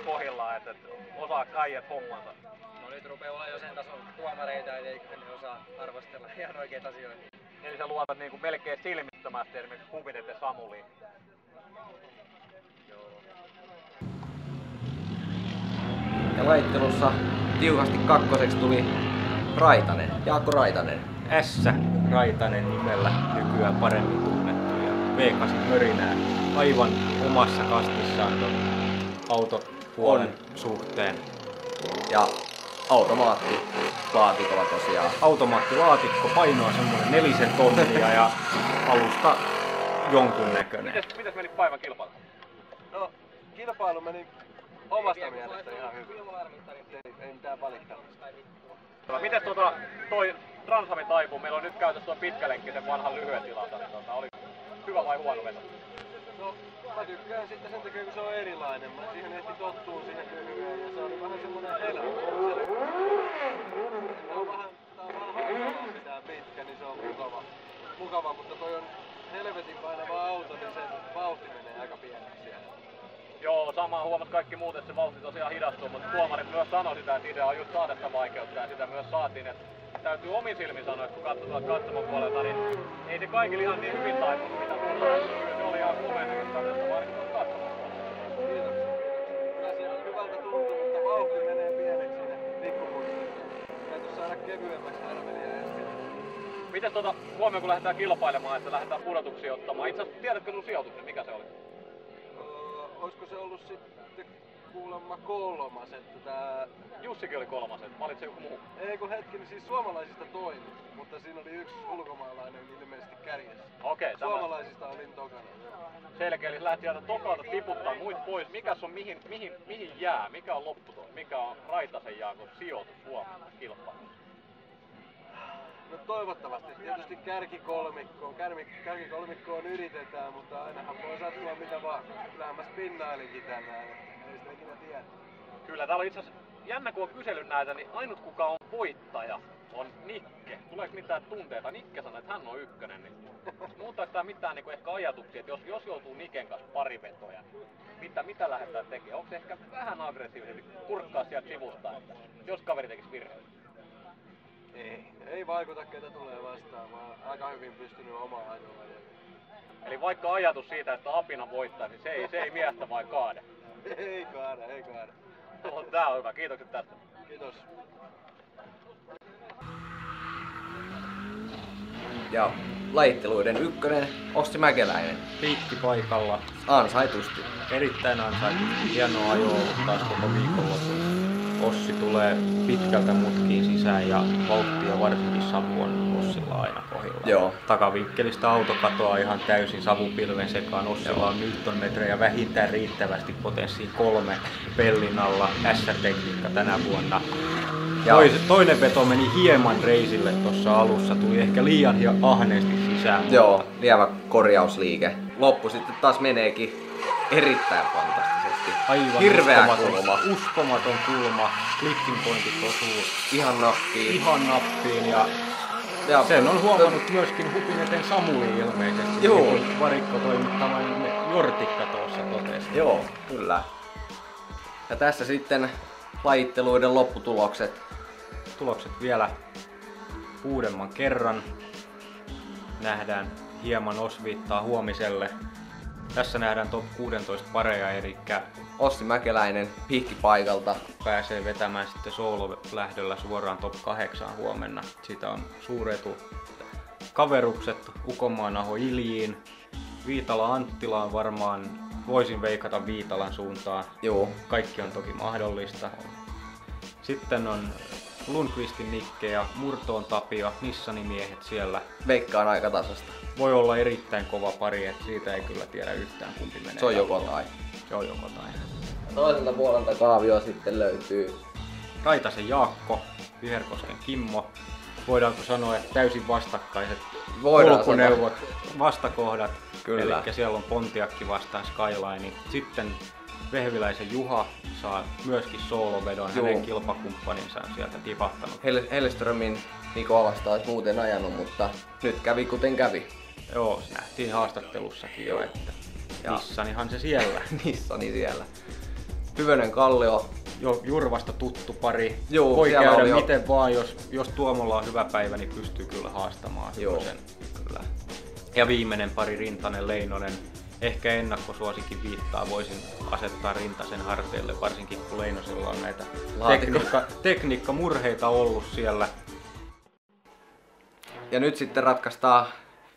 pohjillaan, että osaako äijät hommansa? No nyt rupeaa olla jo sen tason tuomareita, ettei ne osaa arvostella ihan oikeita asioita. Eli sä luotat niinku melkein silmittömästi esimerkiksi Kubinet ja Samuliin. Joo. Ja laittelussa tiukasti kakkoseksi tuli Raitanen, Jaakko Raitanen. S. Raitanen nimellä nykyään paremmin tunnettu ja V8 mörinää aivan omassa kastissaan ton autopuolen suhteen. Ja automaattilaatikolla tosiaan. Automaattilaatikko painoa semmonen 4 tonnia ja alusta jonkunnäköinen. Mites meni päivän kilpailu? No, kilpailu meni omasta mielestä ihan hyvin. Ei mitään valittamista. Mites toi Transami taipuu? Meillä on nyt käytössä tuon pitkälenkkisen vanhan lyhyen tilalta, niin oli hyvä vai huono veto? No, mä tykkään sitten sen takia, kun se on erilainen. Mä siihen ehti tottuu siihen lyhyeen ja se oli vähän semmonen helppo. Tää on vähän hankalaa pitää pitkä, niin se on mukava, mutta toi on helvetin painava auto, niin sen vauhti menee aika pieneksi siellä. Joo, samaa huomas kaikki muut, että se vauhti tosiaan hidastuu, mutta tuomarit myös sanoi sitä, että idea on just saadetta vaikeutta ja sitä myös saatiin. Että täytyy omin silmin sanoa, että kun katsotaan katsomon puolelta, niin ei se kaikilla ihan niin hyvin taipunut, mitä tuolla. Kyllä se oli ihan kumeen näköistä tästä vaan niin katsomon puolelta. Kiitoksia. Kyllä se on hyvältä tuntuu, mutta vauhti menee pieneksi siinä pikkupussissa. Täytyy saada kevyemmäksi arvelia äsken. Mites huomioon kun lähdetään kilpailemaan, että lähdetään pudotuksia ottamaan? Itse asiassa tiedätkö sun sijoituksen, mikä se oli? Olisiko se ollut sitten kuulemma kolmas, että tää... Jussikin oli kolmas, että valitsi joku muu. Ei kun hetki, niin siis suomalaisista toimi, mutta siinä oli yksi ulkomaalainen ilmeisesti kärjessä. Okei, suomalaisista olin tokana. Selkeä, eli lähti sieltä tokalta tiputtaa muit pois. Mikäs on mihin jää? Mikä on lopputulos? Mikä on Raitasen Jaakon sijoitus huomenna kilpailussa? No toivottavasti. Tietysti kärkikolmikkoon yritetään, mutta ainahan voi sattua mitä vaan. Kyllähän mä spinnailinkin tänään, ei sitä ikinä tiedä. Kyllä, täällä on itse asiassa jännä kun on kysellyt näitä, niin ainut kuka on voittaja on Nikke. Tuleeko mitään tunteita? Nikke sanoi, että hän on ykkönen. Niin muuttaako tää mitään niin ehkä ajatuksia, että jos joutuu Niken kanssa pari vetoja, mitä lähdetään tekemään? Onko se ehkä vähän aggressiivisesti kurkkaa sieltä sivusta, että jos kaveri tekisi virheen? Ei vaikuta ketä tulee vastaan, mä oon aika hyvin pystynyt omaa ajoa. Eli vaikka ajatus siitä, että Apina voittaa, niin se ei miestä vai kaada? Ei kaada. No, tää on hyvä, kiitokset tästä. Kiitos. Ja lajitteluiden ykkönen Ossi Mäkeläinen. Piikki paikalla. Ansaitusti. Erittäin ansaitusti. Hienoa ajoa ollut taas koko viikonloppu. Ossi tulee pitkältä mutkiin sisään ja vauhtia varsinkin savu on Ossilla aina pohjalla. Joo. Takavinkkelistä auto katoaa ihan täysin savupilven sekaan. Ossilla on newtonmetrejä vähintään riittävästi potenssiin 3 pellin alla. S-tekniikka tänä vuonna. Toinen veto meni hieman reisille tuossa alussa, tuli ehkä liian ahneesti sisään. Joo, lievä korjausliike. Loppu sitten taas meneekin erittäin fantastisesti. Aivan hirveä kulma. Uskomaton kulma. Clicking pointit osuu ihan nappiin ja sen on huomannut myöskin Hupineten Samuli ilmeisesti. Joo. Niin varikko toimittamainen Jortikka tuossa totesi. Joo, kyllä. Ja tässä sitten lajitteluiden lopputulokset. Tulokset vielä uudemman kerran. Nähdään hieman osviittaa huomiselle. Tässä nähdään top 16 pareja, eli Ossi Mäkeläinen piikkipaikalta pääsee vetämään sitten soololähdöllä suoraan top 8 huomenna. Sitä on suuretu kaverukset Ukomaanaho Iljiin. Viitala Anttilaan varmaan voisin veikata Viitalan suuntaan. Joo. Kaikki on toki mahdollista. Sitten on Lundqvistin Nikke ja Murtoon Tapio, Nissanimiehet siellä. Veikkaan aika tasasta. Voi olla erittäin kova pari, että siitä ei kyllä tiedä yhtään kumpi menee. Se on joko tai. Se on joko tai. Toiselta puolelta kaavio sitten löytyy Raitasen Jaakko, Viherkosken Kimmo. Voidaanko sanoa, että täysin vastakkaiset polkuneuvot, vastakohdat. Kyllä. Eli siellä on Pontiakki vastaan Skyline. Sitten Vehviläisen Juha saa myöskin soolovedon. Hänen kilpakumppaninsa on sieltä tipahtanut. Hellströmin Niko vastaan olisi muuten ajanut, mutta nyt kävi kuten kävi. Joo, se nähtiin haastattelussakin jo, että Nissanihan se siellä. Nissani siellä. Hyvönen Kallio. Jo Jurvasta tuttu pari. Joo, voi siellä käydä oli jo- miten vaan, jos Tuomolla on hyvä päivä, niin pystyy kyllä haastamaan Joo, sen. kyllä. Ja viimeinen pari Rintanen Leinonen. Ehkä ennakkosuosikin viittaa voisin asettaa Rintasen harteille, varsinkin kun Leinosella on näitä tekniikkamurheita ollut siellä. Ja nyt sitten ratkaistaan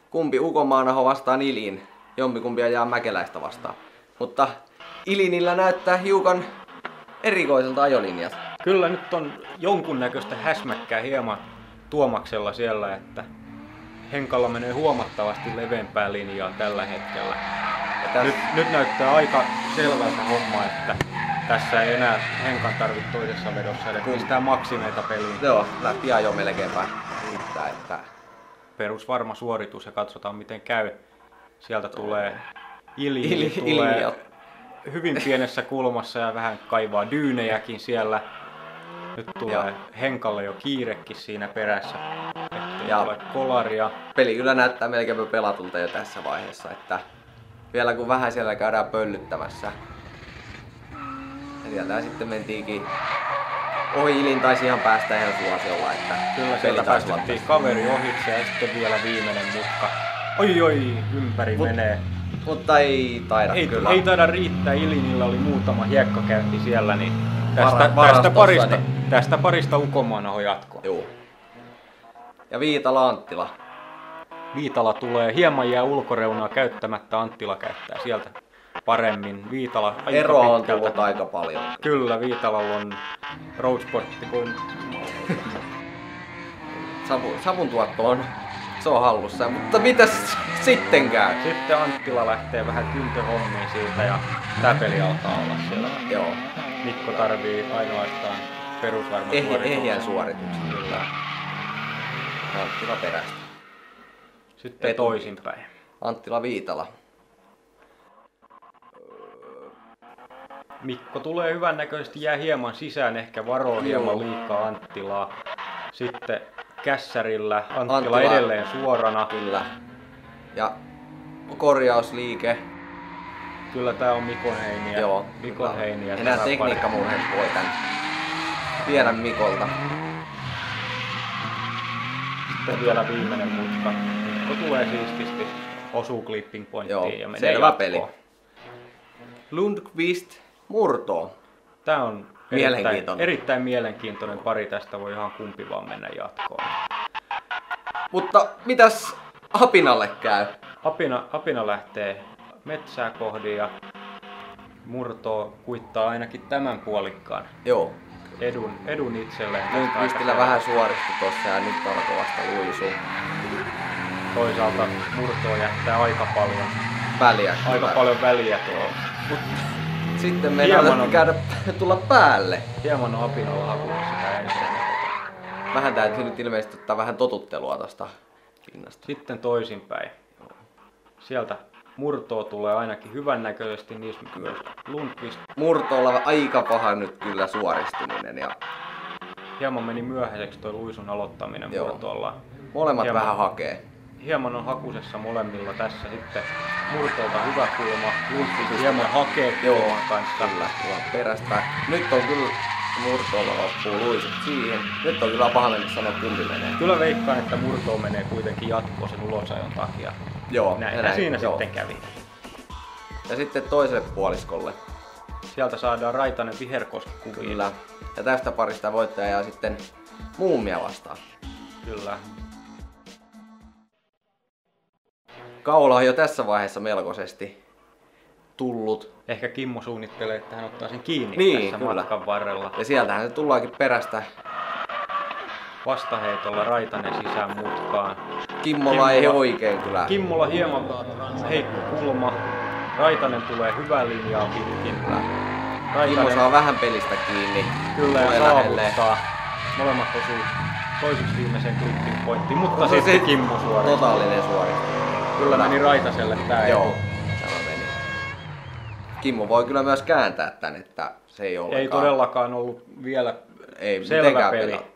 kumpi Ukomaanaho vastaan Ilin. Jompikumpia jää Mäkeläistä vastaan. Mutta Ilinillä näyttää hiukan erikoiselta ajolinjat. Kyllä nyt on jonkunnäköistä häsmäkkää hieman Tuomaksella siellä, että Henkalla menee huomattavasti leveämpää linjaa tällä hetkellä. Nyt näyttää aika selvältä homma, että tässä ei enää Henkan tarvitse toisessa vedossa edes pistää maksimeita peliin. Joo, lähti jo melkeinpä riittää, että Perusvarma suoritus ja katsotaan miten käy. Sieltä tulee Ili tulee hyvin pienessä kulmassa ja vähän kaivaa dyynejäkin siellä. Nyt tulee Henkalle jo kiirekin siinä perässä, ettei Ja tule kolaria. peli kyllä näyttää melkein pelatulta jo tässä vaiheessa, että vielä kun vähän siellä käydään pöllyttämässä. Ja sieltä sitten mentiinkin ohi Ilin taisi ihan päästä ihan suosiolla, että Kyllä peli sieltä taisi olla päästettiin tästä. kaveri ohitse ja sitten vielä viimeinen mutka. Oi, ympäri menee. Mutta ei taida kyllä. Ei taida riittää, Ilinillä oli muutama hiekkakäynti siellä, niin Varastossa, tästä parista Ukomaanaho jatkoa. Joo. Ja Viitala Anttila. Viitala tulee, hieman jää ulkoreunaa käyttämättä, Anttila käyttää sieltä paremmin. Viitala aika Eroa on pitkältä. tullut aika paljon. Kyllä, Viitalalla on roadsportti kuin Savun tuotto on, se on hallussa, mutta mitäs sitten käy? sitten Anttila lähtee vähän kyntöhommiin siitä ja tää peli alkaa olla selvä. Joo. Mikko tarvii ainoastaan perusvarman Ehjän suorituksen. Kyllä. Anttila perästä. Sitten toisinpäin. Anttila Viitala. Mikko tulee hyvännäköisesti, jää hieman sisään, ehkä varoo hieman liikaa Anttilaa. Sitten kässärillä Anttila edelleen suorana. Kyllä. Ja korjausliike. Kyllä tää on Mikon heiniä. Joo. Mikon heiniä. Enää tekniikkamurheet voi tän viedä Mikolta. Sitten vielä viimeinen mutka. Mikko tulee siististi, osuu clipping pointtiin ja menee selvä jatkoon. peli. Lundqvist murtoo. Tää on Mielenkiintoinen. erittäin mielenkiintoinen pari, tästä voi ihan kumpi vaan mennä jatkoon. Mutta mitäs Apinalle käy? Apina lähtee metsää kohdin ja murtoo kuittaa ainakin tämän puolikkaan Joo. edun itselleen. tästä Lundqvistillä aika vähän suoristu tossa ja nyt alkoi vasta luisu. Toisaalta murtoo jättää aika paljon väliä tuolla. Sitten meidän tulla päälle. Hieman on Apinalla hakuissa tää ensimmäinen. Vähän täytyy nyt ilmeisesti ottaa vähän totuttelua tosta pinnasta. Sitten toisinpäin. Sieltä murtoo tulee ainakin hyvännäköisesti, niissä myös Lundqvist. Murtoolla aika paha nyt kyllä suoristuminen ja Hieman meni myöhäiseksi toi luisun aloittaminen Joo. murtoolla. molemmat vähän hakee. Hieman on hakusessa molemmilla tässä sitten murtoolta hyvä kulma. Lundqvist hieman hakee kulman kanssa. Kyllä, tuolla perästä. Nyt on kyllä Murtoolla loppuu luisut siihen. Nyt on kyllä paha mennä sanoa kumpi menee. Kyllä veikkaan, että murtoo menee kuitenkin jatkoon sen ulosajon takia. Joo, Näin siinä sitten kävi. Ja sitten toiselle puoliskolle. Sieltä saadaan Raitanen Viherkoski kuviin. Kyllä. Ja tästä parista voittaja jää sitten Muumia vastaan. Kyllä. Kaula on jo tässä vaiheessa melkoisesti tullut. Ehkä Kimmo suunnittelee, että hän ottaa sen kiinni Niin, tässä kyllä. matkan varrella. Ja sieltähän se tullaakin perästä. Vastaheitolla Raitanen sisään mutkaan. Kimmolla ei oikein kyllä. Kimmolla hieman heikko kulma. Raitanen tulee hyvää linjaa pitkin. Kimmo saa vähän pelistä kiinni. Kyllä Tulee ja lähelleen. saavuttaa. Molemmat osuu toiseksi viimeiseen clipping pointtiin, mutta No, sitten se Kimmo suoritti. Totaalinen suoritus. Kyllä meni Raitaselle tää Joo, etu. tämä meni. Kimmo voi kyllä myös kääntää tän, että se ei ole Ei todellakaan ollut vielä ei selvä mitenkään peli. pelata.